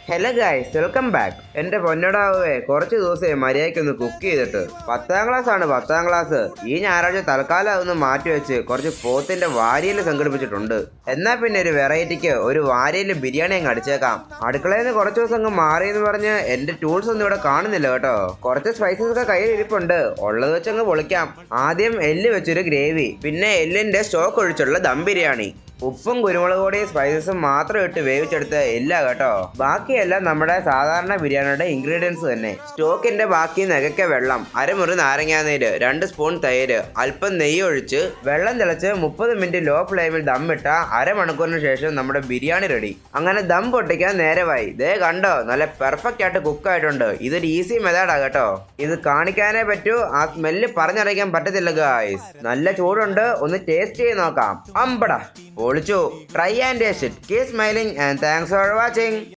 Hello guys, welcome back. എൻ്റെ പൊന്നടാവേ, കുറച്ച് ദിവസമായി മര്യാദയ്ക്കൊന്ന് കുക്ക് ചെയ്തിട്ട്. 10ാം ക്ലാസ് ആണ്, 10ാം ക്ലാസ്. ഈ ഞായറാഴ്ച തൽക്കാലം അതൊന്ന് മാറ്റി വെച്ച് കുറച്ച് പോത്തിന്റെ വാരിയൽ സംഘടിപ്പിച്ചിട്ടുണ്ട്. എന്നാൽ പിന്നെ ഒരു വെറൈറ്റിക്ക് ഒരു വാരിയൽ ബിരിയാണി അങ്ങ് അടിച്ചേക്കാം. അടുക്കളയിൽ നിന്ന് കുറച്ച് ദിവസം അങ്ങ് മാറിയെന്ന് പറഞ്ഞ് എൻ്റെ ടൂൾസ് ഒന്നും ഇവിടെ കാണുന്നില്ല കേട്ടോ. കുറച്ച് സ്പൈസസ് ഒക്കെ കയ്യിൽ ഇരിപ്പുണ്ട്, ഉള്ളത് വെച്ചങ്ങ് പൊളിക്കാം. ആദ്യം എല്ല് വെച്ചൊരു ഗ്രേവി, പിന്നെ എല്ലിന്റെ സ്റ്റോക്ക് ഒഴിച്ചുള്ള ദം ബിരിയാണി. ഉപ്പും കുരുമുളക് പൊടിയും സ്പൈസസും മാത്രം ഇട്ട് വേവിച്ചെടുത്ത് ഇല്ല കേട്ടോ. ബാക്കിയെല്ലാം നമ്മുടെ സാധാരണ ബിരിയാണിയുടെ ഇൻഗ്രീഡിയൻസ് തന്നെ. സ്റ്റോക്കിന്റെ ബാക്കി നകയ്ക്ക വെള്ളം, അരമുറി നാരങ്ങാനീര്, 2 സ്പൂൺ തൈര്, അല്പം നെയ്യ് ഒഴിച്ച് വെള്ളം തിളച്ച് 30 മിനിറ്റ് ലോ ഫ്ലെയിമിൽ ദമ്മിട്ട അരമണിക്കൂറിന് ശേഷം നമ്മുടെ ബിരിയാണി റെഡി. അങ്ങനെ ദം പൊട്ടിക്കാൻ നേരമായി. ദേ കണ്ടോ, നല്ല പെർഫെക്റ്റ് ആയിട്ട് കുക്ക് ആയിട്ടുണ്ട്. ഇതൊരു ഈസി മെത്തേഡാ കേട്ടോ. ഇത് കാണിക്കാനേ പറ്റൂ, ആ സ്മെല്ല് പറഞ്ഞറിയിക്കാൻ പറ്റത്തില്ല ഗായ്സ്. നല്ല ചൂടുണ്ട്, ഒന്ന് ടേസ്റ്റ് ചെയ്ത് നോക്കാം. അമ്പടാ പൊളിച്ചു. Try and taste it. Keep smiling and thanks for watching.